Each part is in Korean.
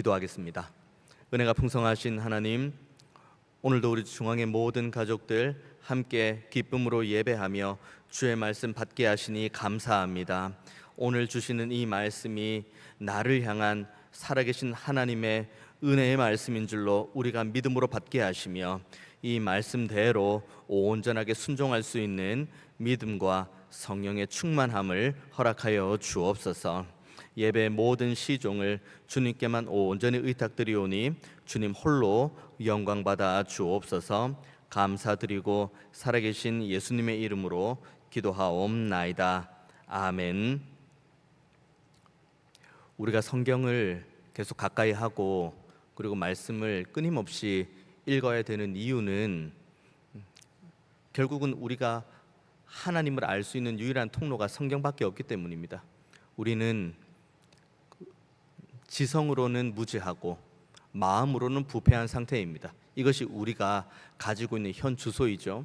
기도하겠습니다. 은혜가 풍성하신 하나님, 오늘도 우리 중앙의 모든 가족들 함께 기쁨으로 예배하며 주의 말씀 받게 하시니 감사합니다. 오늘 주시는 이 말씀이 나를 향한 살아계신 하나님의 은혜의 말씀인 줄로 우리가 믿음으로 받게 하시며 이 말씀대로 온전하게 순종할 수 있는 믿음과 성령의 충만함을 허락하여 주옵소서. 예배의 모든 시종을 주님께만 온전히 의탁드리오니 주님 홀로 영광받아 주옵소서. 감사드리고 살아계신 예수님의 이름으로 기도하옵나이다. 아멘. 우리가 성경을 계속 가까이 하고 그리고 말씀을 끊임없이 읽어야 되는 이유는 결국은 우리가 하나님을 알 수 있는 유일한 통로가 성경밖에 없기 때문입니다. 우리는 지성으로는 무지하고 마음으로는 부패한 상태입니다. 이것이 우리가 가지고 있는 현 주소이죠.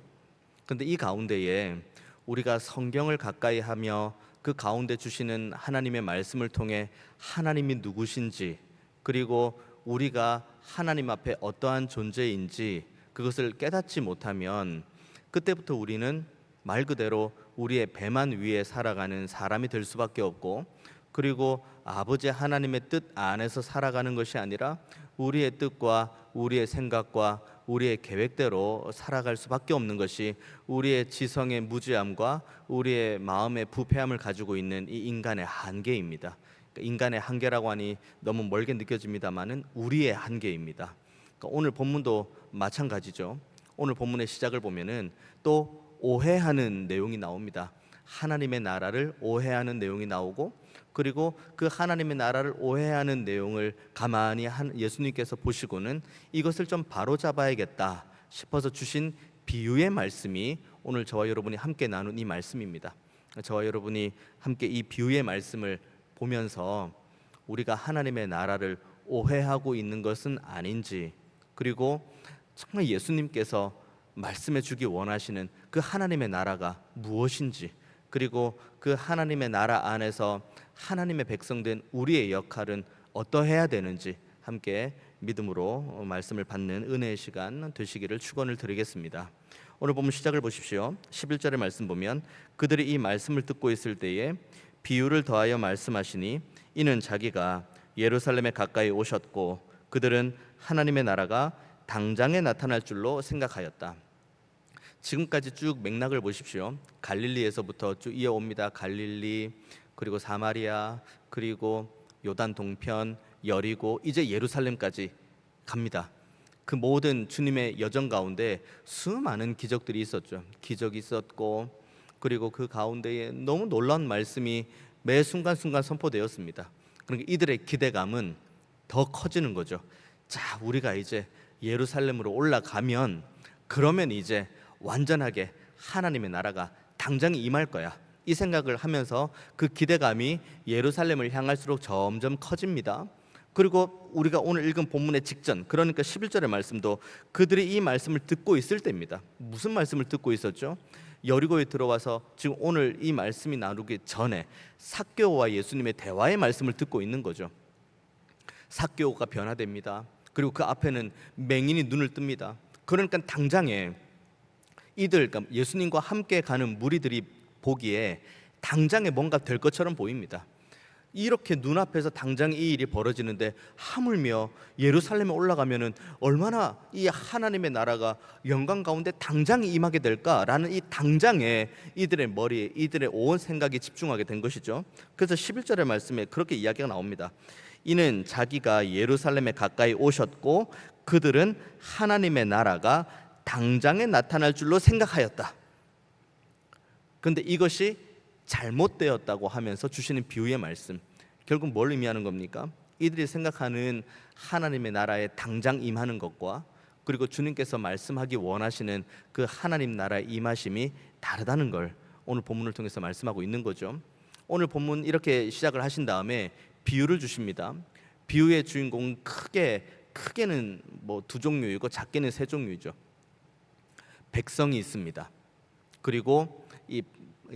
그런데 이 가운데에 우리가 성경을 가까이 하며 그 가운데 주시는 하나님의 말씀을 통해 하나님이 누구신지, 그리고 우리가 하나님 앞에 어떠한 존재인지 그것을 깨닫지 못하면 그때부터 우리는 말 그대로 우리의 배만 위에 살아가는 사람이 될 수밖에 없고, 그리고 아버지 하나님의 뜻 안에서 살아가는 것이 아니라 우리의 뜻과 우리의 생각과 우리의 계획대로 살아갈 수밖에 없는 것이 우리의 지성의 무지함과 우리의 마음의 부패함을 가지고 있는 이 인간의 한계입니다. 인간의 한계라고 하니 너무 멀게 느껴집니다만은 우리의 한계입니다. 오늘 본문도 마찬가지죠. 오늘 본문의 시작을 보면은 또 오해하는 내용이 나옵니다. 하나님의 나라를 오해하는 내용이 나오고, 그리고 그 하나님의 나라를 오해하는 내용을 가만히 예수님께서 보시고는 이것을 좀 바로잡아야겠다 싶어서 주신 비유의 말씀이 오늘 저와 여러분이 함께 나눈 이 말씀입니다. 저와 여러분이 함께 이 비유의 말씀을 보면서 우리가 하나님의 나라를 오해하고 있는 것은 아닌지, 그리고 정말 예수님께서 말씀해 주기 원하시는 그 하나님의 나라가 무엇인지, 그리고 그 하나님의 나라 안에서 하나님의 백성된 우리의 역할은 어떠해야 되는지 함께 믿음으로 말씀을 받는 은혜의 시간 되시기를 축원을 드리겠습니다. 오늘 본문 시작을 보십시오. 11절의 말씀 보면 그들이 이 말씀을 듣고 있을 때에 비유를 더하여 말씀하시니 이는 자기가 예루살렘에 가까이 오셨고 그들은 하나님의 나라가 당장에 나타날 줄로 생각하였다. 지금까지 쭉 맥락을 보십시오. 갈릴리에서부터 쭉 이어옵니다. 갈릴리, 그리고 사마리아, 그리고 요단 동편, 여리고, 이제 예루살렘까지 갑니다. 그 모든 주님의 여정 가운데 수많은 기적들이 있었죠. 기적이 있었고, 그리고 그 가운데에 너무 놀라운 말씀이 매 순간순간 선포되었습니다. 그러니까 이들의 기대감은 더 커지는 거죠. 자, 우리가 이제 예루살렘으로 올라가면 그러면 이제 완전하게 하나님의 나라가 당장 임할 거야, 이 생각을 하면서 그 기대감이 예루살렘을 향할수록 점점 커집니다. 그리고 우리가 오늘 읽은 본문의 직전, 그러니까 11절의 말씀도 그들이 이 말씀을 듣고 있을 때입니다. 무슨 말씀을 듣고 있었죠? 여리고에 들어와서 지금 오늘 이 말씀이 나누기 전에 삭개오와 예수님의 대화의 말씀을 듣고 있는 거죠. 삭개오가 변화됩니다. 그리고 그 앞에는 맹인이 눈을 뜹니다. 그러니까 당장에 이들, 그러니까 예수님과 함께 가는 무리들이 보기에 당장에 뭔가 될 것처럼 보입니다. 이렇게 눈앞에서 당장 이 일이 벌어지는데 하물며 예루살렘에 올라가면은 얼마나 이 하나님의 나라가 영광 가운데 당장 임하게 될까라는 이 당장에 이들의 머리에, 이들의 온 생각이 집중하게 된 것이죠. 그래서 11절의 말씀에 그렇게 이야기가 나옵니다. 이는 자기가 예루살렘에 가까이 오셨고 그들은 하나님의 나라가 당장에 나타날 줄로 생각하였다. 그런데 이것이 잘못되었다고 하면서 주시는 비유의 말씀, 결국 뭘 의미하는 겁니까? 이들이 생각하는 하나님의 나라에 당장 임하는 것과 그리고 주님께서 말씀하기 원하시는 그 하나님 나라의 임하심이 다르다는 걸 오늘 본문을 통해서 말씀하고 있는 거죠. 오늘 본문 이렇게 시작을 하신 다음에 비유를 주십니다. 비유의 주인공은 크게는 뭐 두 종류이고 작게는 세 종류이죠. 백성이 있습니다. 그리고 이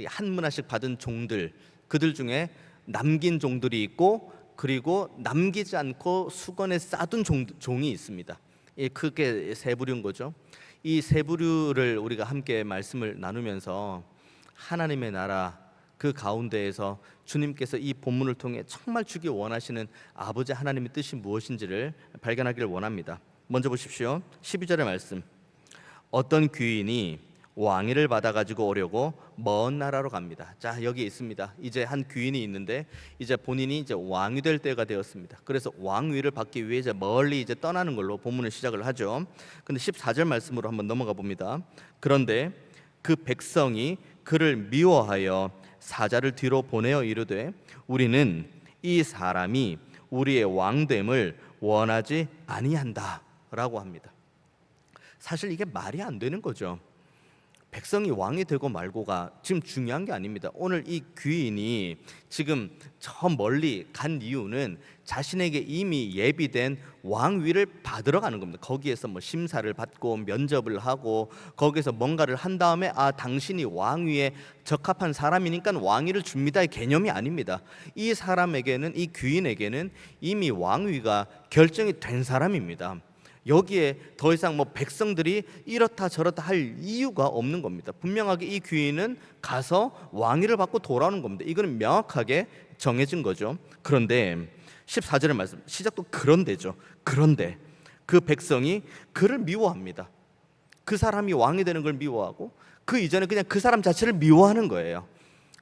한 문화씩 받은 종들, 그들 중에 남긴 종들이 있고, 그리고 남기지 않고 수건에 싸둔 종이 있습니다. 크게 세 부류인 거죠. 이 세 부류를 우리가 함께 말씀을 나누면서 하나님의 나라 그 가운데에서 주님께서 이 본문을 통해 정말 주기 원하시는 아버지 하나님의 뜻이 무엇인지를 발견하기를 원합니다. 먼저 보십시오. 12절의 말씀. 어떤 귀인이 왕위를 받아가지고 오려고 먼 나라로 갑니다. 자, 여기 있습니다. 이제 한 귀인이 있는데 이제 본인이 이제 왕이 될 때가 되었습니다. 그래서 왕위를 받기 위해 이제 멀리 이제 떠나는 걸로 본문을 시작을 하죠. 근데 14절 말씀으로 한번 넘어가 봅니다. 그런데 그 백성이 그를 미워하여 사자를 뒤로 보내어 이르되 우리는 이 사람이 우리의 왕됨을 원하지 아니한다라고 합니다. 사실 이게 말이 안 되는 거죠. 백성이 왕이 되고 말고가 지금 중요한 게 아닙니다. 오늘 이 귀인이 지금 저 멀리 간 이유는 자신에게 이미 예비된 왕위를 받으러 가는 겁니다. 거기에서 뭐 심사를 받고 면접을 하고 거기서 뭔가를 한 다음에 당신이 왕위에 적합한 사람이니까 왕위를 줍니다의 개념이 아닙니다. 이 사람에게는, 이 귀인에게는 이미 왕위가 결정이 된 사람입니다. 여기에 더 이상 뭐 백성들이 이렇다 저렇다 할 이유가 없는 겁니다. 분명하게 이 귀인은 가서 왕위를 받고 돌아오는 겁니다. 이거는 명확하게 정해진 거죠. 그런데 14절의 말씀 시작도 그런데죠. 그런데 그 백성이 그를 미워합니다. 그 사람이 왕이 되는 걸 미워하고 그 이전에 그냥 그 사람 자체를 미워하는 거예요.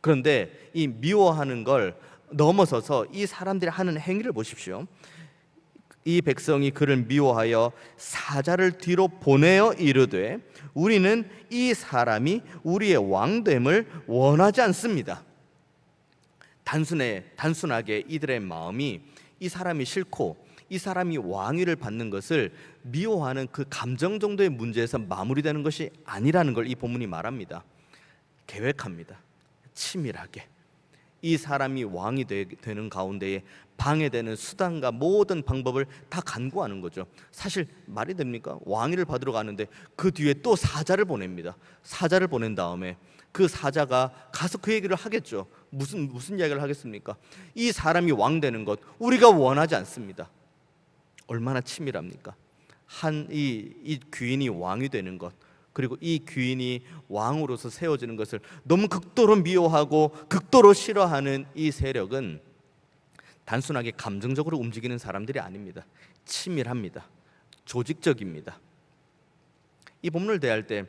그런데 이 미워하는 걸 넘어서서 이 사람들이 하는 행위를 보십시오. 이 백성이 그를 미워하여 사자를 뒤로 보내어 이르되 우리는 이 사람이 우리의 왕됨을 원하지 않습니다. 단순하게 이들의 마음이 이 사람이 싫고 이 사람이 왕위를 받는 것을 미워하는 그 감정 정도의 문제에서 마무리되는 것이 아니라는 걸 이 본문이 말합니다. 계획합니다. 치밀하게 이 사람이 왕이 되는 가운데에 방해되는 수단과 모든 방법을 다 간구하는 거죠. 사실 말이 됩니까? 왕위를 받으러 가는데 그 뒤에 또 사자를 보냅니다. 사자를 보낸 다음에 그 사자가 가서 그 얘기를 하겠죠. 무슨 이야기를 하겠습니까? 이 사람이 왕 되는 것 우리가 원하지 않습니다. 얼마나 치밀합니까? 이 귀인이 왕이 되는 것, 그리고 이 귀인이 왕으로서 세워지는 것을 너무 극도로 미워하고 극도로 싫어하는 이 세력은 단순하게 감정적으로 움직이는 사람들이 아닙니다. 치밀합니다. 조직적입니다. 이 본문을 대할 때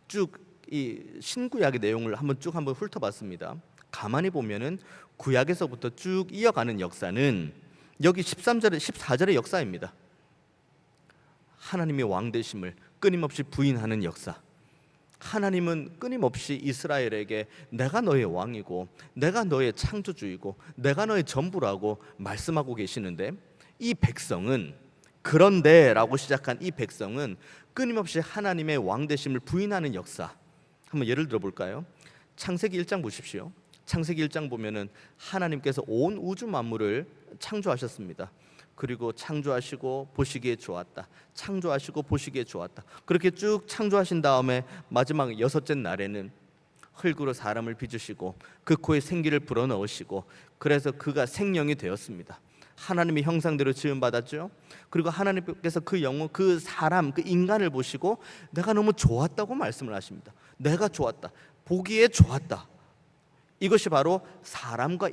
쭉 이 신구약의 내용을 한번 훑어봤습니다. 가만히 보면은 구약에서부터 쭉 이어가는 역사는 여기 14절의 역사입니다. 하나님의 왕 되심을 끊임없이 부인하는 역사. 하나님은 끊임없이 이스라엘에게 내가 너의 왕이고 내가 너의 창조주이고 내가 너의 전부라고 말씀하고 계시는데 이 백성은 그런데라고 시작한 이 백성은 끊임없이 하나님의 왕 되심을 부인하는 역사. 한번 예를 들어 볼까요? 창세기 1장 보십시오. 창세기 1장 보면은 하나님께서 온 우주 만물을 창조하셨습니다. 그리고 창조하시고 보시기에 좋았다. 창조하시고 보시기에 좋았다. 그렇게 쭉 창조하신 다음에 마지막 6째 날에는 흙으로 사람을 빚으시고 그 코에 생기를 불어넣으시고 그래서 그가 생명이 되었습니다. 하나님의 형상대로 지음 받았죠. 그리고 하나님께서 그 영혼, 그 사람, 그 인간을 보시고 내가 너무 좋았다고 말씀을 하십니다. 내가 좋았다. 보기에 좋았다. 이것이 바로 사람과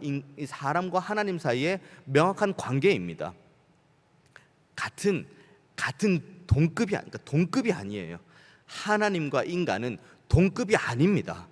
하나님 사이의 명확한 관계입니다. 같은 동급이 아니에요. 하나님과 인간은 동급이 아닙니다.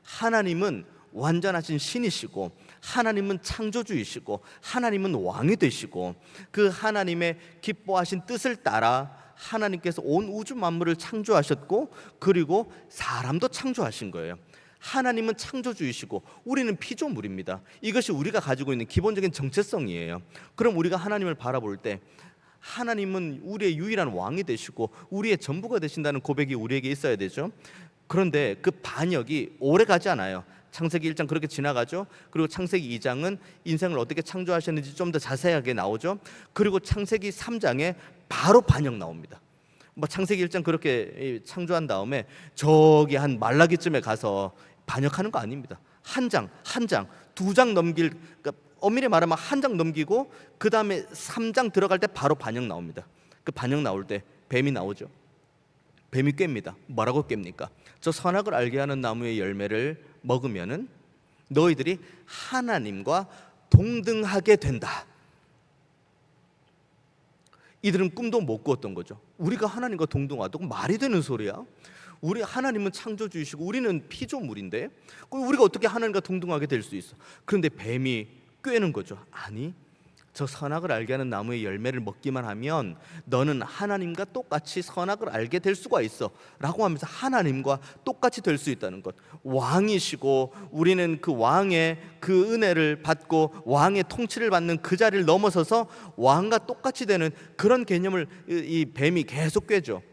하나님은 완전하신 신이시고 하나님은 창조주이시고 하나님은 왕이 되시고 그 하나님의 기뻐하신 뜻을 따라 하나님께서 온 우주 만물을 창조하셨고 그리고 사람도 창조하신 거예요. 하나님은 창조주이시고 우리는 피조물입니다. 이것이 우리가 가지고 있는 기본적인 정체성이에요. 그럼 우리가 하나님을 바라볼 때 하나님은 우리의 유일한 왕이 되시고 우리의 전부가 되신다는 고백이 우리에게 있어야 되죠. 그런데 그 반역이 오래 가지 않아요. 창세기 1장 그렇게 지나가죠. 그리고 창세기 2장은 인생을 어떻게 창조하셨는지 좀 더 자세하게 나오죠. 그리고 창세기 3장에 바로 반역 나옵니다. 뭐 창세기 1장 그렇게 창조한 다음에 저기 한 말라기쯤에 가서 반역하는 거 아닙니다. 한 장, 두 장 넘길, 그러니까 엄밀히 말하면 한 장 넘기고 그 다음에 3장 들어갈 때 바로 반역 나옵니다. 그 반역 나올 때 뱀이 나오죠. 뱀이 깹니다. 뭐라고 깹니까? 저 선악을 알게 하는 나무의 열매를 먹으면은 너희들이 하나님과 동등하게 된다. 이들은 꿈도 못 꾸었던 거죠. 우리가 하나님과 동등하다고 말이 되는 소리야? 우리 하나님은 창조주이시고 우리는 피조물인데 우리가 어떻게 하나님과 동등하게 될 수 있어? 그런데 뱀이 꿰는 거죠. 아니, 저 선악을 알게 하는 나무의 열매를 먹기만 하면 너는 하나님과 똑같이 선악을 알게 될 수가 있어 라고 하면서 하나님과 똑같이 될 수 있다는 것. 왕이시고 우리는 그 왕의 그 은혜를 받고 왕의 통치를 받는 그 자리를 넘어서서 왕과 똑같이 되는 그런 개념을 이 뱀이 계속 꿰죠.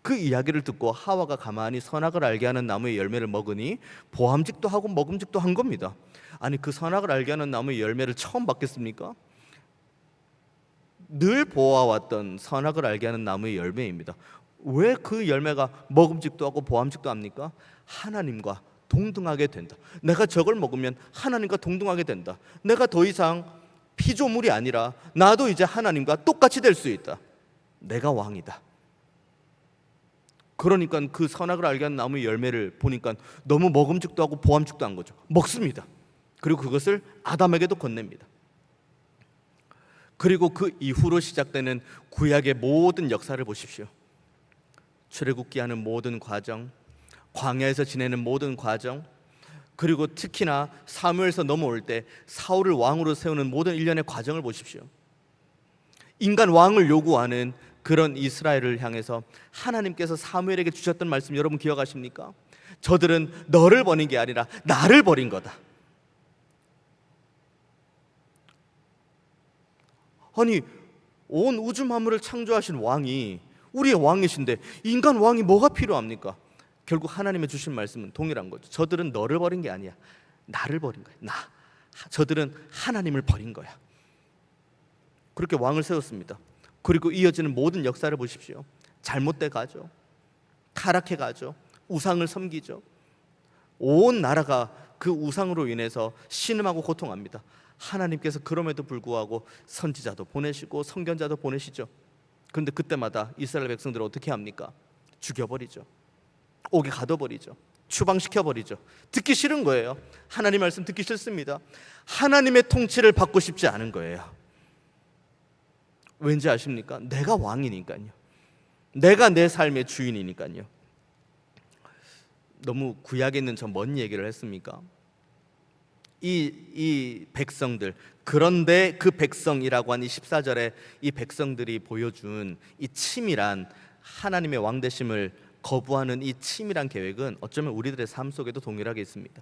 그 이야기를 듣고 하와가 가만히 선악을 알게 하는 나무의 열매를 먹으니 보암직도 하고 먹음직도 한 겁니다. 아니, 그 선악을 알게 하는 나무의 열매를 처음 받겠습니까? 늘 보아왔던 선악을 알게 하는 나무의 열매입니다. 왜 그 열매가 먹음직도 하고 보암직도 합니까? 하나님과 동등하게 된다. 내가 저걸 먹으면 하나님과 동등하게 된다. 내가 더 이상 피조물이 아니라 나도 이제 하나님과 똑같이 될 수 있다. 내가 왕이다. 그러니까 그 선악을 알게 하는 나무의 열매를 보니까 너무 먹음직도 하고 보암직도 한 거죠. 먹습니다. 그리고 그것을 아담에게도 건넵니다. 그리고 그 이후로 시작되는 구약의 모든 역사를 보십시오. 출애굽기하는 모든 과정, 광야에서 지내는 모든 과정, 그리고 특히나 사무엘서 넘어올 때 사울을 왕으로 세우는 모든 일련의 과정을 보십시오. 인간 왕을 요구하는 그런 이스라엘을 향해서 하나님께서 사무엘에게 주셨던 말씀 여러분 기억하십니까? 저들은 너를 버린 게 아니라 나를 버린 거다. 아니, 온 우주 만물을 창조하신 왕이 우리의 왕이신데 인간 왕이 뭐가 필요합니까? 결국 하나님의 주신 말씀은 동일한 거죠. 저들은 너를 버린 게 아니야. 나를 버린 거야. 저들은 하나님을 버린 거야. 그렇게 왕을 세웠습니다. 그리고 이어지는 모든 역사를 보십시오. 잘못돼 가죠. 타락해 가죠. 우상을 섬기죠. 온 나라가 그 우상으로 인해서 신음하고 고통합니다. 하나님께서 그럼에도 불구하고 선지자도 보내시고 선견자도 보내시죠. 그런데 그때마다 이스라엘 백성들을 어떻게 합니까? 죽여버리죠. 옥에 가둬버리죠. 추방시켜버리죠. 듣기 싫은 거예요. 하나님 말씀 듣기 싫습니다. 하나님의 통치를 받고 싶지 않은 거예요. 왠지 아십니까? 내가 왕이니까요. 내가 내 삶의 주인이니까요. 너무 구약에 있는 저 먼 얘기를 했습니까? 이 백성들, 그런데 그 백성이라고 한 이 14절에 이 백성들이 보여준 이 치밀한 하나님의 왕되심을 거부하는 이 치밀한 계획은 어쩌면 우리들의 삶 속에도 동일하게 있습니다.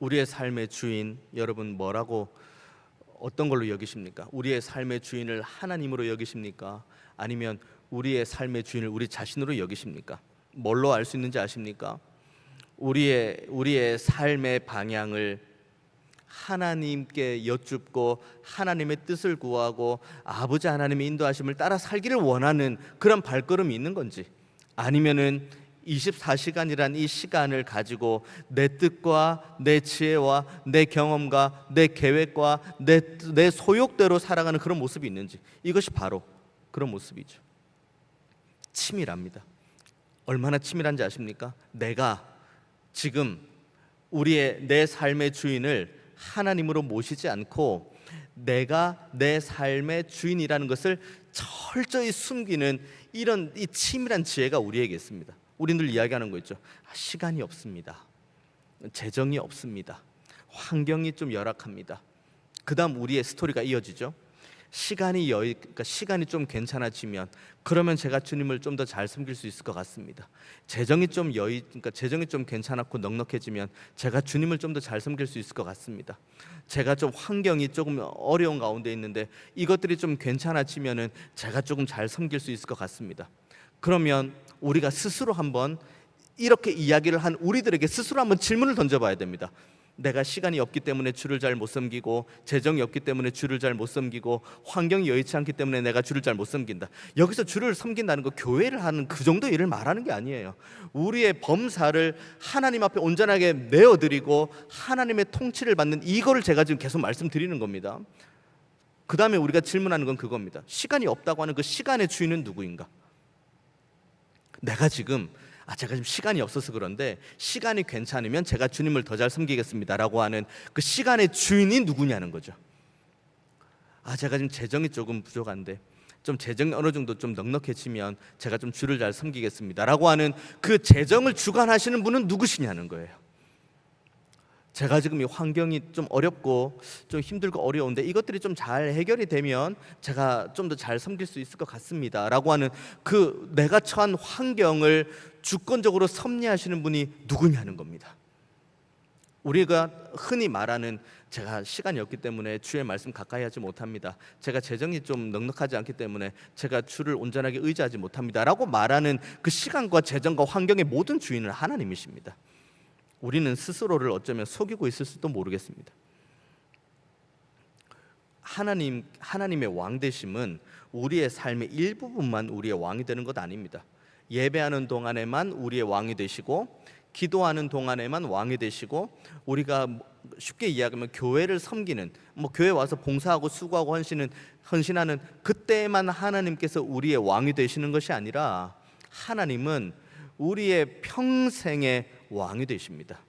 우리의 삶의 주인, 여러분 뭐라고 어떤 걸로 여기십니까? 우리의 삶의 주인을 하나님으로 여기십니까? 아니면 우리의 삶의 주인을 우리 자신으로 여기십니까? 뭘로 알 수 있는지 아십니까? 우리의 삶의 방향을 하나님께 여쭙고 하나님의 뜻을 구하고 아버지 하나님의 인도하심을 따라 살기를 원하는 그런 발걸음이 있는 건지, 아니면은 24시간이란 이 시간을 가지고 내 뜻과 내 지혜와 내 경험과 내 계획과 내 소욕대로 살아가는 그런 모습이 있는지, 이것이 바로 그런 모습이죠. 치밀합니다. 얼마나 치밀한지 아십니까? 내가 지금 내 삶의 주인을 하나님으로 모시지 않고 내가 내 삶의 주인이라는 것을 철저히 숨기는 이런 이 치밀한 지혜가 우리에게 있습니다. 우리 늘 이야기하는 거 있죠. 시간이 없습니다. 재정이 없습니다. 환경이 좀 열악합니다. 그 다음 우리의 스토리가 이어지죠. 시간이 좀 괜찮아지면 그러면 제가 주님을 좀 더 잘 섬길 수 있을 것 같습니다. 재정이 좀 괜찮았고 넉넉해지면 제가 주님을 좀 더 잘 섬길 수 있을 것 같습니다. 제가 좀 환경이 조금 어려운 가운데 있는데 이것들이 좀 괜찮아지면은 제가 조금 잘 섬길 수 있을 것 같습니다. 그러면 우리가 스스로 한번 이렇게 이야기를 한 우리들에게 스스로 한번 질문을 던져봐야 됩니다. 내가 시간이 없기 때문에 주를 잘 못 섬기고, 재정이 없기 때문에 주를 잘 못 섬기고, 환경이 여의치 않기 때문에 내가 주를 잘 못 섬긴다. 여기서 주를 섬긴다는 거 교회를 하는 그 정도 일을 말하는 게 아니에요. 우리의 범사를 하나님 앞에 온전하게 내어드리고 하나님의 통치를 받는, 이거를 제가 지금 계속 말씀드리는 겁니다. 그 다음에 우리가 질문하는 건 그겁니다. 시간이 없다고 하는 그 시간의 주인은 누구인가? 내가 지금 제가 지금 시간이 없어서 그런데 시간이 괜찮으면 제가 주님을 더 잘 섬기겠습니다라고 하는 그 시간의 주인이 누구냐는 거죠. 제가 지금 재정이 조금 부족한데 좀 재정이 어느 정도 좀 넉넉해지면 제가 좀 주를 잘 섬기겠습니다라고 하는 그 재정을 주관하시는 분은 누구시냐는 거예요. 제가 지금 이 환경이 좀 어렵고 좀 힘들고 어려운데 이것들이 좀 잘 해결이 되면 제가 좀 더 잘 섬길 수 있을 것 같습니다 라고 하는 그 내가 처한 환경을 주권적으로 섭리하시는 분이 누구냐는 겁니다. 우리가 흔히 말하는 제가 시간이 없기 때문에 주의 말씀 가까이 하지 못합니다, 제가 재정이 좀 넉넉하지 않기 때문에 제가 주를 온전하게 의지하지 못합니다 라고 말하는 그 시간과 재정과 환경의 모든 주인은 하나님이십니다. 우리는 스스로를 어쩌면 속이고 있을 수도 모르겠습니다. 하나님의 왕 되심은 우리의 삶의 일부분만 우리의 왕이 되는 것 아닙니다. 예배하는 동안에만 우리의 왕이 되시고, 기도하는 동안에만 왕이 되시고, 우리가 쉽게 이야기하면 교회를 섬기는, 교회 와서 봉사하고 수고하고 헌신하는 그때만 하나님께서 우리의 왕이 되시는 것이 아니라 하나님은 우리의 평생의 왕이 되십니다.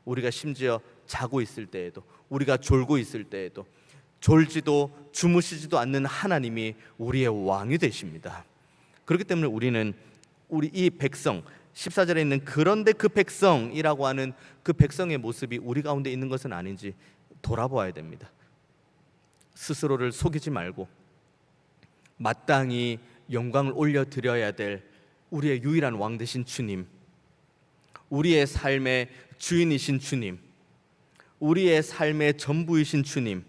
우리가 심지어 자고 있을 때에도, 우리가 졸고 있을 때에도, 졸지도 주무시지도 않는 하나님이 우리의 왕이 되십니다. 그렇기 때문에 우리는 우리 이 백성, 14절에 있는 그런데 그 백성이라고 하는 그 백성의 모습이 우리 가운데 있는 것은 아닌지 돌아보아야 됩니다. 스스로를 속이지 말고 마땅히 영광을 올려드려야 될 우리의 유일한 왕 되신 주님, 우리의 삶의 주인이신 주님, 우리의 삶의 전부이신 주님,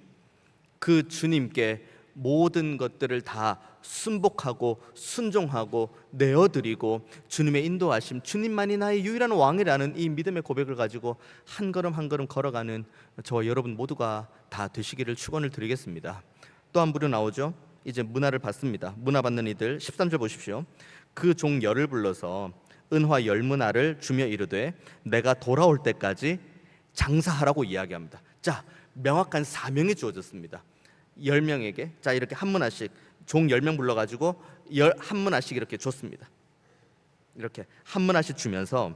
그 주님께 모든 것들을 다 순복하고 순종하고 내어드리고 주님의 인도하심, 주님만이 나의 유일한 왕이라는 이 믿음의 고백을 가지고 한 걸음 한 걸음 걸어가는 저와 여러분 모두가 다 되시기를 축원을 드리겠습니다. 또 한 부류 나오죠. 이제 문화를 받습니다. 문화 받는 이들 13절 보십시오. 그 종 열을 불러서 은화 열문화를 주며 이르되 내가 돌아올 때까지 장사하라고 이야기합니다. 자, 명확한 사명이 주어졌습니다. 10명에게 자 이렇게 한 문화씩, 종 10명 불러가지고 한 문화씩 이렇게 줬습니다. 이렇게 한 문화씩 주면서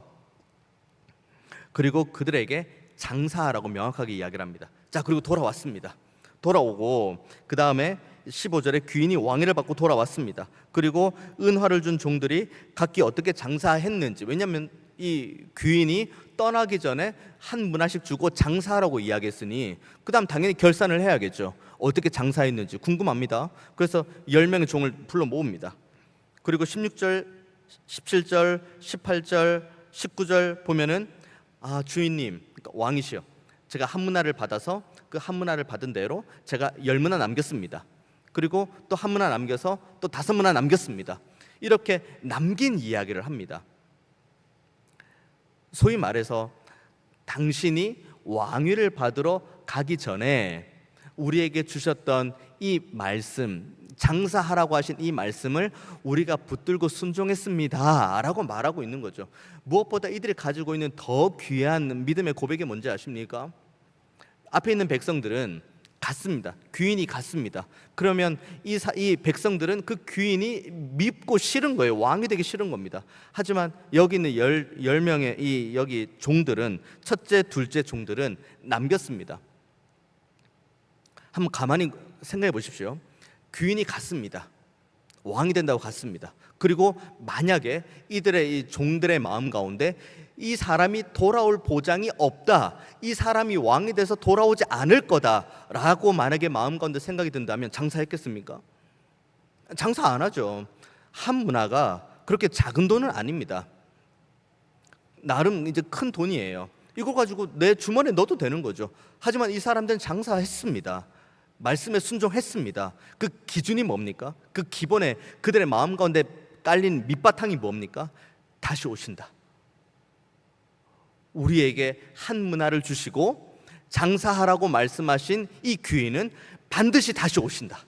그리고 그들에게 장사하라고 명확하게 이야기를 합니다. 자, 그리고 돌아왔습니다. 돌아오고 그 다음에 15절에 귀인이 왕위를 받고 돌아왔습니다. 그리고 은화를 준 종들이 각기 어떻게 장사했는지, 왜냐하면 이 귀인이 떠나기 전에 한 문화씩 주고 장사하라고 이야기했으니 그 다음 당연히 결산을 해야겠죠. 어떻게 장사했는지 궁금합니다. 그래서 10명의 종을 불러 모읍니다. 그리고 16절, 17절, 18절, 19절 보면은 주인님, 그러니까 왕이시여, 제가 한 문화를 받아서 그 한 문화를 받은 대로 제가 10문화 남겼습니다. 그리고 또 한 문화 남겨서 또 5문화 남겼습니다. 이렇게 남긴 이야기를 합니다. 소위 말해서 당신이 왕위를 받으러 가기 전에 우리에게 주셨던 이 말씀, 장사하라고 하신 이 말씀을 우리가 붙들고 순종했습니다 라고 말하고 있는 거죠. 무엇보다 이들이 가지고 있는 더 귀한 믿음의 고백이 뭔지 아십니까? 앞에 있는 백성들은 갔습니다. 귀인이 갔습니다. 그러면 이 백성들은 그 귀인이 밉고 싫은 거예요. 왕이 되기 싫은 겁니다. 하지만 여기 있는 10명의 여기 종들은, 첫째, 둘째 종들은 남겼습니다. 한번 가만히 생각해 보십시오. 귀인이 갔습니다. 왕이 된다고 갔습니다. 그리고 만약에 이들의 이 종들의 마음 가운데 이 사람이 돌아올 보장이 없다, 이 사람이 왕이 돼서 돌아오지 않을 거다라고 만약에 마음 가운데 생각이 든다면 장사했겠습니까? 장사 안 하죠. 한 문화가 그렇게 작은 돈은 아닙니다. 나름 이제 큰 돈이에요. 이거 가지고 내 주머니에 넣어도 되는 거죠. 하지만 이 사람들은 장사했습니다. 말씀에 순종했습니다. 그 기준이 뭡니까? 그 기본에 그들의 마음 가운데 깔린 밑바탕이 뭡니까? 다시 오신다. 우리에게 한 문화를 주시고 장사하라고 말씀하신 이 귀인은 반드시 다시 오신다.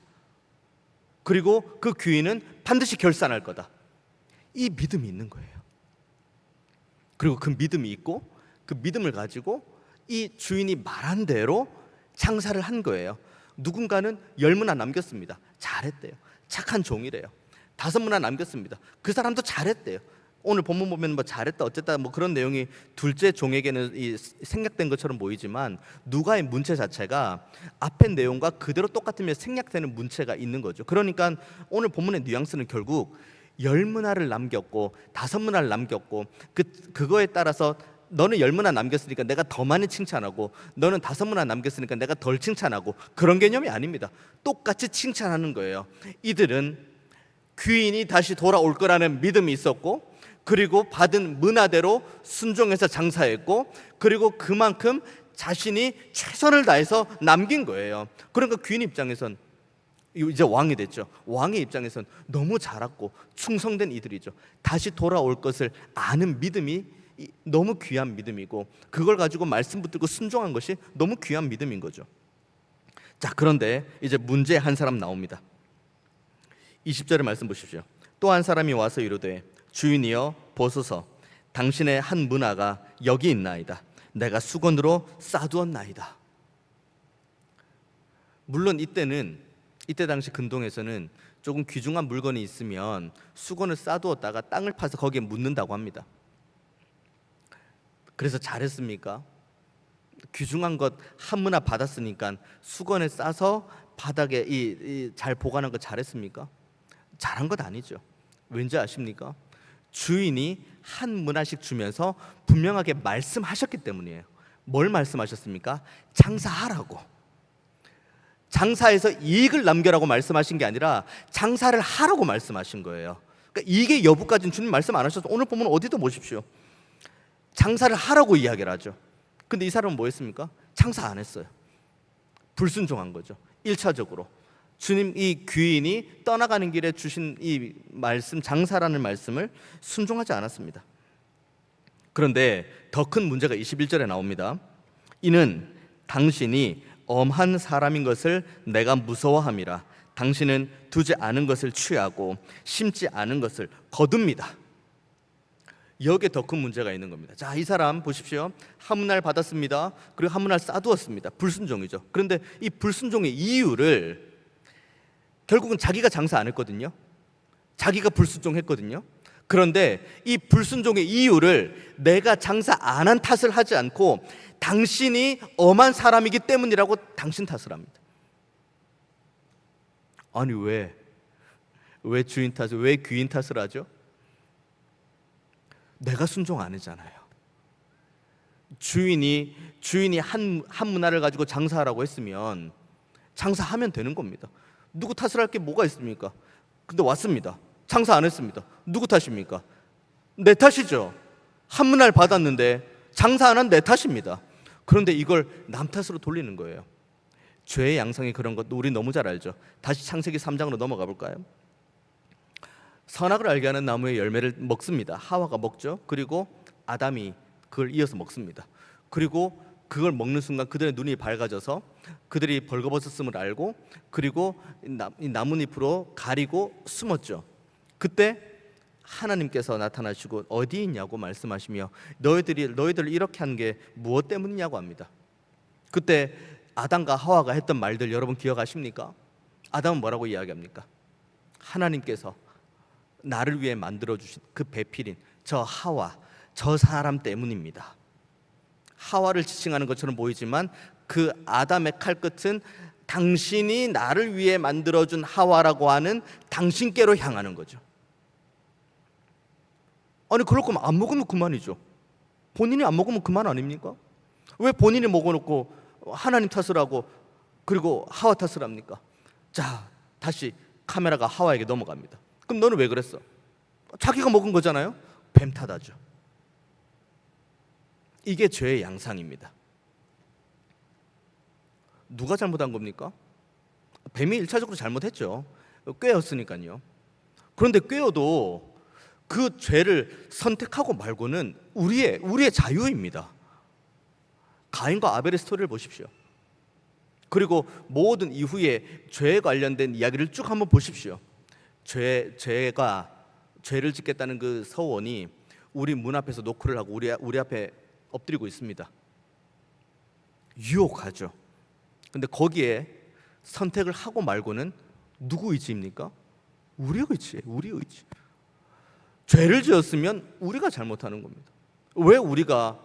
그리고 그 귀인은 반드시 결산할 거다. 이 믿음이 있는 거예요. 그리고 그 믿음이 있고 그 믿음을 가지고 이 주인이 말한 대로 장사를 한 거예요. 누군가는 10문화 남겼습니다. 잘했대요. 착한 종이래요. 5문화 남겼습니다. 그 사람도 잘했대요. 오늘 본문 보면 뭐 잘했다 어쨌다 뭐 그런 내용이 둘째 종에게는 생략된 것처럼 보이지만 누가의 문체 자체가 앞의 내용과 그대로 똑같으면 생략되는 문체가 있는 거죠. 그러니까 오늘 본문의 뉘앙스는 결국 10문화를 남겼고 5문화를 남겼고 그거에 따라서 너는 10문화 남겼으니까 내가 더 많이 칭찬하고 너는 5문화 남겼으니까 내가 덜 칭찬하고 그런 개념이 아닙니다. 똑같이 칭찬하는 거예요. 이들은 귀인이 다시 돌아올 거라는 믿음이 있었고 그리고 받은 문화대로 순종해서 장사했고 그리고 그만큼 자신이 최선을 다해서 남긴 거예요. 그러니까 귀인 입장에선 이제 왕이 됐죠. 왕의 입장에선 너무 잘했고 충성된 이들이죠. 다시 돌아올 것을 아는 믿음이 너무 귀한 믿음이고 그걸 가지고 말씀 붙들고 순종한 것이 너무 귀한 믿음인 거죠. 자, 그런데 이제 문제 한 사람 나옵니다. 20절의 말씀 보십시오. 또 한 사람이 와서 이르되 주인이여 보소서 당신의 한 문화가 여기 있나이다. 내가 수건으로 싸두었나이다. 물론 이때 당시 근동에서는 조금 귀중한 물건이 있으면 수건을 싸두었다가 땅을 파서 거기에 묻는다고 합니다. 그래서 잘했습니까? 귀중한 것 한 문화 받았으니까 수건에 싸서 바닥에 잘 보관한 거 잘했습니까? 잘한 것 아니죠. 왠지 아십니까? 주인이 한 문화씩 주면서 분명하게 말씀하셨기 때문이에요. 뭘 말씀하셨습니까? 장사하라고. 장사해서 이익을 남겨라고 말씀하신 게 아니라 장사를 하라고 말씀하신 거예요. 그러니까 이게 여부까지는 주님 말씀 안 하셔서 오늘 보면 어디도 보십시오. 장사를 하라고 이야기를 하죠. 근데 이 사람은 뭐 했습니까? 장사 안 했어요. 불순종한 거죠. 1차적으로 주님 이 귀인이 떠나가는 길에 주신 이 말씀 장사라는 말씀을 순종하지 않았습니다. 그런데 더 큰 문제가 21절에 나옵니다. 이는 당신이 엄한 사람인 것을 내가 무서워함이라. 당신은 두지 않은 것을 취하고 심지 않은 것을 거둡니다. 여기에 더 큰 문제가 있는 겁니다. 자, 이 사람 보십시오. 한 문화를 받았습니다. 그리고 한 문화를 싸두었습니다. 불순종이죠. 그런데 이 불순종의 이유를 결국은 자기가 장사 안 했거든요. 자기가 불순종했거든요. 그런데 이 불순종의 이유를 내가 장사 안 한 탓을 하지 않고 당신이 엄한 사람이기 때문이라고 당신 탓을 합니다. 아니 왜 주인 탓을, 왜 귀인 탓을 하죠? 내가 순종 안 했잖아요. 주인이 한 문화를 가지고 장사하라고 했으면 장사하면 되는 겁니다. 누구 탓을 할 게 뭐가 있습니까? 근데 왔습니다. 장사 안 했습니다. 누구 탓입니까? 내 탓이죠. 한 문화를 받았는데 장사 안 한 내 탓입니다. 그런데 이걸 남 탓으로 돌리는 거예요. 죄의 양상이 그런 것 우리 너무 잘 알죠. 다시 창세기 3장으로 넘어가 볼까요? 선악을 알게 하는 나무의 열매를 먹습니다. 하와가 먹죠. 그리고 아담이 그걸 이어서 먹습니다. 그리고 그걸 먹는 순간 그들의 눈이 밝아져서 그들이 벌거벗었음을 알고 그리고 이 나뭇잎으로 가리고 숨었죠. 그때 하나님께서 나타나시고 어디 있냐고 말씀하시며 너희들 이렇게 한 게 무엇 때문이냐고 합니다. 그때 아담과 하와가 했던 말들 여러분 기억하십니까? 아담은 뭐라고 이야기합니까? 하나님께서 나를 위해 만들어주신 그 배필인 저 하와, 저 사람 때문입니다. 하와를 지칭하는 것처럼 보이지만 그 아담의 칼끝은 당신이 나를 위해 만들어준 하와라고 하는 당신께로 향하는 거죠. 아니 그럴 거면 안 먹으면 그만이죠. 본인이 안 먹으면 그만 아닙니까? 왜 본인이 먹어놓고 하나님 탓을 하고 그리고 하와 탓을 합니까? 자, 다시 카메라가 하와에게 넘어갑니다. 그럼 너는 왜 그랬어? 자기가 먹은 거잖아요. 뱀 탓하죠. 이게 죄의 양상입니다. 누가 잘못한 겁니까? 뱀이 1차적으로 잘못했죠. 꾀었으니까요. 그런데 꾀어도 그 죄를 선택하고 말고는 우리의 자유입니다. 가인과 아벨의 스토리를 보십시오. 그리고 모든 이후에 죄에 관련된 이야기를 쭉 한번 보십시오. 죄를 짓겠다는 그 서원이 우리 문 앞에서 노크를 하고 우리 앞에 엎드리고 있습니다. 유혹하죠. 근데 거기에 선택을 하고 말고는 누구 의지입니까? 우리 의지예요. 우리 의지. 죄를 지었으면 우리가 잘못하는 겁니다. 왜 우리가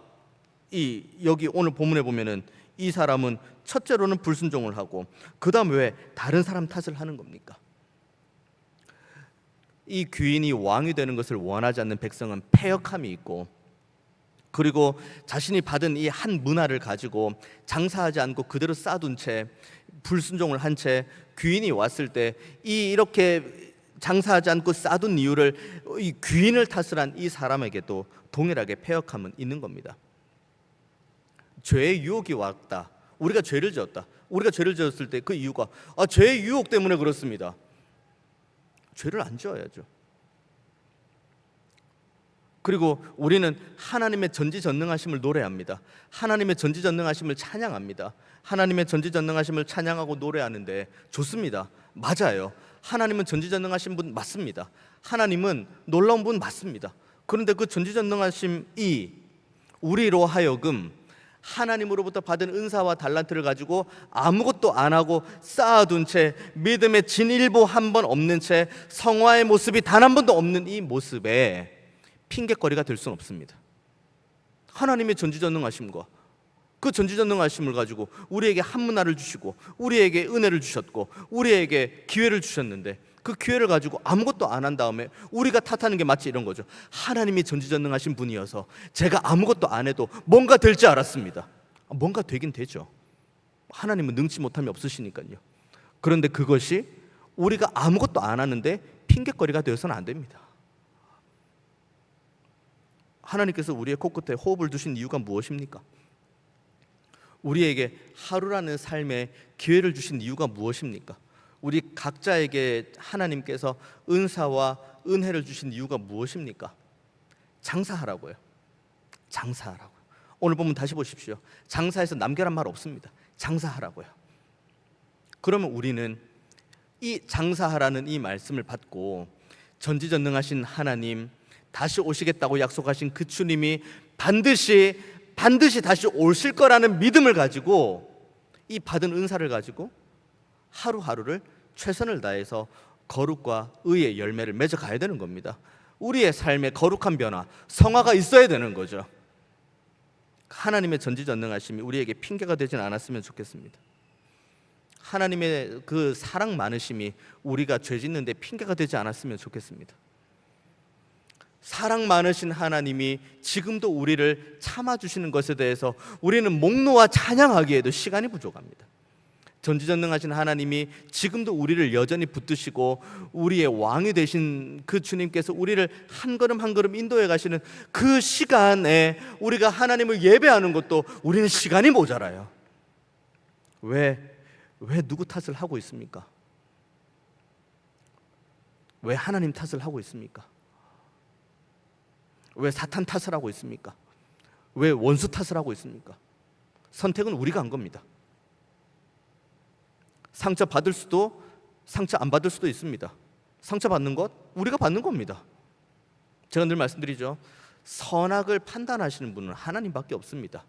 여기 오늘 본문에 보면은 이 사람은 첫째로는 불순종을 하고 그 다음 왜 다른 사람 탓을 하는 겁니까? 이 귀인이 왕이 되는 것을 원하지 않는 백성은 패역함이 있고, 그리고 자신이 받은 이 한 문화를 가지고 장사하지 않고 그대로 쌓아둔 채 불순종을 한 채 귀인이 왔을 때 이렇게 장사하지 않고 쌓아둔 이유를 이 귀인을 탓을 한 이 사람에게도 동일하게 패역함은 있는 겁니다. 죄의 유혹이 왔다. 우리가 죄를 지었다. 우리가 죄를 지었을 때 그 이유가 죄의 유혹 때문에 그렇습니다. 죄를 안 지어야죠. 그리고 우리는 하나님의 전지전능하심을 노래합니다. 하나님의 전지전능하심을 찬양합니다. 하나님의 전지전능하심을 찬양하고 노래하는데 좋습니다. 맞아요. 하나님은 전지전능하신 분 맞습니다. 하나님은 놀라운 분 맞습니다. 그런데 그 전지전능하심이 우리로 하여금 하나님으로부터 받은 은사와 달란트를 가지고 아무것도 안 하고 쌓아둔 채 믿음의 진일보 한 번 없는 채 성화의 모습이 단 한 번도 없는 이 모습에 핑계거리가 될 수는 없습니다. 하나님의 전지전능하심과 그 전지전능하심을 가지고 우리에게 한 문화를 주시고 우리에게 은혜를 주셨고 우리에게 기회를 주셨는데 그 기회를 가지고 아무것도 안 한 다음에 우리가 탓하는 게 마치 이런 거죠. 하나님이 전지전능하신 분이어서 제가 아무것도 안 해도 뭔가 될 줄 알았습니다. 뭔가 되긴 되죠. 하나님은 능치 못함이 없으시니까요. 그런데 그것이 우리가 아무것도 안 하는데 핑계거리가 되어서는 안 됩니다. 하나님께서 우리의 코끝에 호흡을 두신 이유가 무엇입니까? 우리에게 하루라는 삶의 기회를 주신 이유가 무엇입니까? 우리 각자에게 하나님께서 은사와 은혜를 주신 이유가 무엇입니까? 장사하라고요. 장사하라고요. 오늘 보면 다시 보십시오. 장사해서 남겨란 말 없습니다. 장사하라고요. 그러면 우리는 이 장사하라는 이 말씀을 받고 전지전능하신 하나님, 다시 오시겠다고 약속하신 그 주님이 반드시 다시 오실 거라는 믿음을 가지고 이 받은 은사를 가지고 하루하루를 최선을 다해서 거룩과 의의 열매를 맺어 가야 되는 겁니다. 우리의 삶에 거룩한 변화, 성화가 있어야 되는 거죠. 하나님의 전지전능하심이 우리에게 핑계가 되진 않았으면 좋겠습니다. 하나님의 그 사랑 많으심이 우리가 죄 짓는데 핑계가 되지 않았으면 좋겠습니다. 사랑 많으신 하나님이 지금도 우리를 참아주시는 것에 대해서 우리는 목놓아 찬양하기에도 시간이 부족합니다. 전지전능하신 하나님이 지금도 우리를 여전히 붙드시고 우리의 왕이 되신 그 주님께서 우리를 한 걸음 한 걸음 인도해 가시는 그 시간에 우리가 하나님을 예배하는 것도 우리는 시간이 모자라요. 왜 누구 탓을 하고 있습니까? 왜 하나님 탓을 하고 있습니까? 왜 사탄 탓을 하고 있습니까? 왜 원수 탓을 하고 있습니까? 선택은 우리가 한 겁니다. 상처 받을 수도 상처 안 받을 수도 있습니다. 상처 받는 것 우리가 받는 겁니다. 제가 늘 말씀드리죠. 선악을 판단하시는 분은 하나님밖에 없습니다.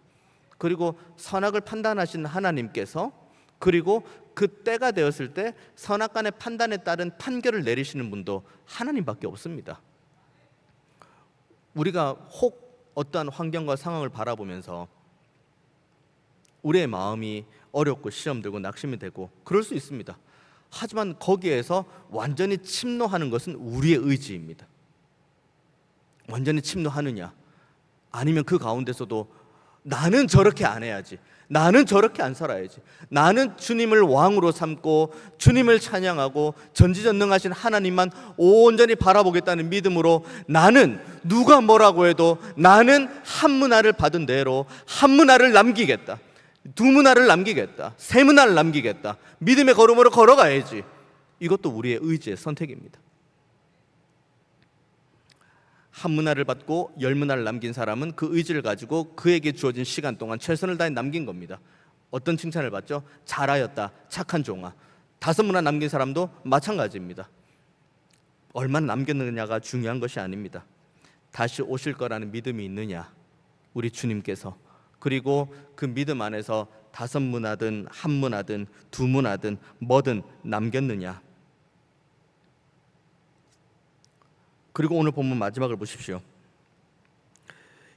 그리고 선악을 판단하시는 하나님께서 그리고 그 때가 되었을 때 선악간의 판단에 따른 판결을 내리시는 분도 하나님밖에 없습니다. 우리가 혹 어떠한 환경과 상황을 바라보면서 우리의 마음이 어렵고 시험되고 낙심이 되고 그럴 수 있습니다. 하지만 거기에서 완전히 침노하는 것은 우리의 의지입니다. 완전히 침노하느냐 아니면 그 가운데서도 나는 저렇게 안 해야지, 나는 저렇게 안 살아야지, 나는 주님을 왕으로 삼고 주님을 찬양하고 전지전능하신 하나님만 온전히 바라보겠다는 믿음으로 나는 누가 뭐라고 해도 나는 한 문화를 받은 대로 한 문화를 남기겠다, 두 문화를 남기겠다, 세 문화를 남기겠다, 믿음의 걸음으로 걸어가야지. 이것도 우리의 의지의 선택입니다. 한 문화를 받고 10문화를 남긴 사람은 그 의지를 가지고 그에게 주어진 시간 동안 최선을 다해 남긴 겁니다. 어떤 칭찬을 받죠? 잘하였다, 착한 종아. 5문화 남긴 사람도 마찬가지입니다. 얼마나 남겼느냐가 중요한 것이 아닙니다. 다시 오실 거라는 믿음이 있느냐, 우리 주님께서. 그리고 그 믿음 안에서 5문화든 1문화든 2문화든 뭐든 남겼느냐. 그리고 오늘 본문 마지막을 보십시오.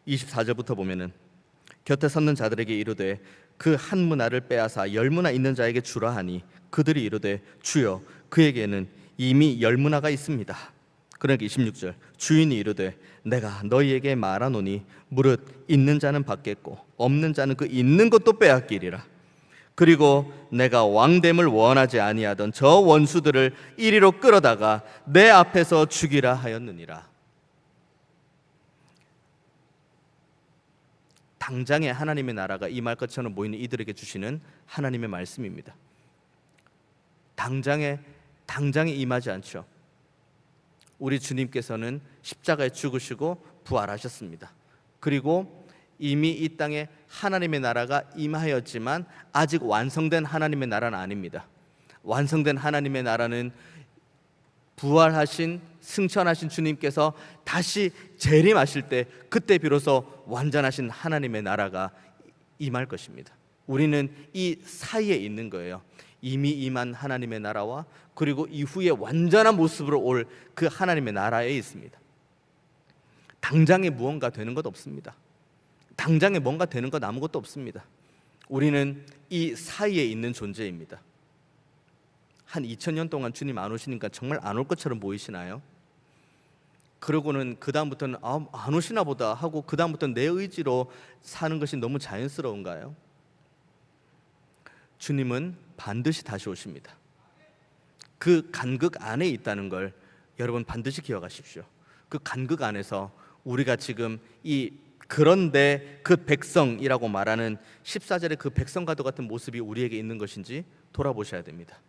24절부터 보면은 곁에 섰는 자들에게 이르되 그 1문화를 빼앗아 10문화 있는 자에게 주라 하니 그들이 이르되 주여 그에게는 이미 10문화가 있습니다. 그러니까 26절 주인이 이르되 내가 너희에게 말하노니 무릇 있는 자는 받겠고 없는 자는 그 있는 것도 빼앗기리라. 그리고 내가 왕됨을 원하지 아니하던 저 원수들을 이리로 끌어다가 내 앞에서 죽이라 하였느니라. 당장에 하나님의 나라가 임할 것처럼 보이는 이들에게 주시는 하나님의 말씀입니다. 당장에 임하지 않죠. 우리 주님께서는 십자가에 죽으시고 부활하셨습니다. 그리고 이미 이 땅에 하나님의 나라가 임하였지만 아직 완성된 하나님의 나라는 아닙니다. 완성된 하나님의 나라는 부활하신 승천하신 주님께서 다시 재림하실 때 그때 비로소 완전하신 하나님의 나라가 임할 것입니다. 우리는 이 사이에 있는 거예요. 이미 임한 하나님의 나라와 그리고 이후에 완전한 모습으로 올 그 하나님의 나라에 있습니다. 당장에 무언가 되는 것 없습니다. 당장에 뭔가 되는 것 아무것도 없습니다. 우리는 이 사이에 있는 존재입니다. 한 2000년 동안 주님 안 오시니까 정말 안 올 것처럼 보이시나요? 그러고는 그 다음부터는 안 오시나 보다 하고 그 다음부터는 내 의지로 사는 것이 너무 자연스러운가요? 주님은 반드시 다시 오십니다. 그 간극 안에 있다는 걸 여러분 반드시 기억하십시오. 그 간극 안에서 우리가 지금 그런데 그 백성이라고 말하는 14절의 그 백성과도 같은 모습이 우리에게 있는 것인지 돌아보셔야 됩니다.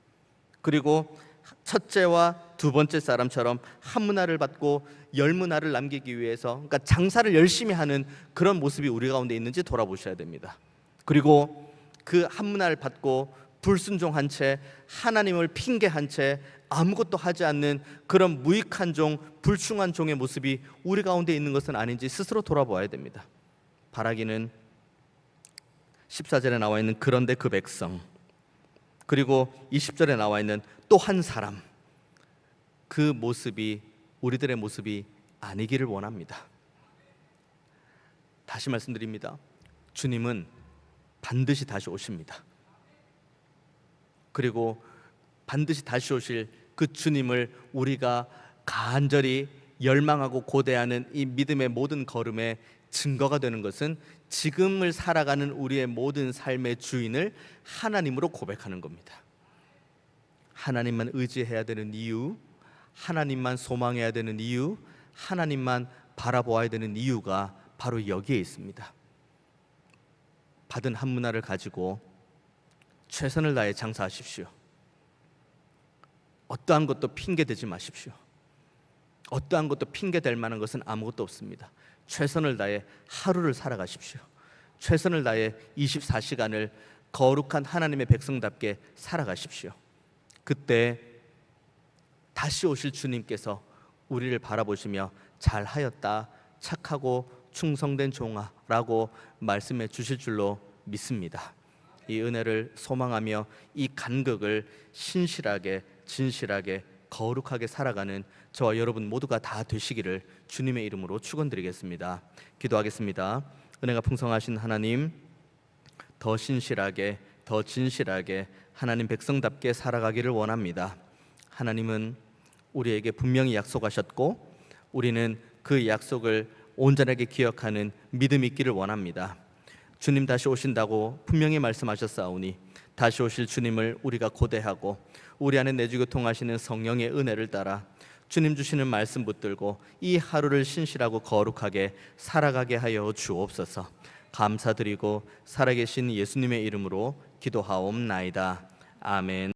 그리고 첫째와 두 번째 사람처럼 1문화를 받고 10문화를 남기기 위해서, 그러니까 장사를 열심히 하는 그런 모습이 우리 가운데 있는지 돌아보셔야 됩니다. 그리고 그 1문화를 받고 불순종한 채 하나님을 핑계한 채 아무것도 하지 않는 그런 무익한 종, 불충한 종의 모습이 우리 가운데 있는 것은 아닌지 스스로 돌아보아야 됩니다. 바라기는 14절에 나와 있는 그런데 그 백성, 그리고 20절에 나와 있는 또 한 사람, 그 모습이 우리들의 모습이 아니기를 원합니다. 다시 말씀드립니다. 주님은 반드시 다시 오십니다. 그리고 반드시 다시 오실 그 주님을 우리가 간절히 열망하고 고대하는 이 믿음의 모든 걸음의 증거가 되는 것은 지금을 살아가는 우리의 모든 삶의 주인을 하나님으로 고백하는 겁니다. 하나님만 의지해야 되는 이유, 하나님만 소망해야 되는 이유, 하나님만 바라보아야 되는 이유가 바로 여기에 있습니다. 받은 1문화를 가지고 최선을 다해 장사하십시오. 어떠한 것도 핑계대지 마십시오. 어떠한 것도 핑계댈 만한 것은 아무것도 없습니다. 최선을 다해 하루를 살아가십시오. 최선을 다해 24시간을 거룩한 하나님의 백성답게 살아가십시오. 그때 다시 오실 주님께서 우리를 바라보시며 잘하였다, 착하고 충성된 종아 라고 말씀해 주실 줄로 믿습니다. 이 은혜를 소망하며 이 간극을 신실하게, 진실하게, 거룩하게 살아가는 저와 여러분 모두가 다 되시기를 주님의 이름으로 축원드리겠습니다. 기도하겠습니다. 은혜가 풍성하신 하나님, 더 신실하게, 더 진실하게 하나님 백성답게 살아가기를 원합니다. 하나님은 우리에게 분명히 약속하셨고 우리는 그 약속을 온전하게 기억하는 믿음이 있기를 원합니다. 주님 다시 오신다고 분명히 말씀하셨사오니 다시 오실 주님을 우리가 고대하고 우리 안에 내주교통하시는 성령의 은혜를 따라 주님 주시는 말씀 붙들고 이 하루를 신실하고 거룩하게 살아가게 하여 주옵소서. 감사드리고 살아계신 예수님의 이름으로 기도하옵나이다. 아멘.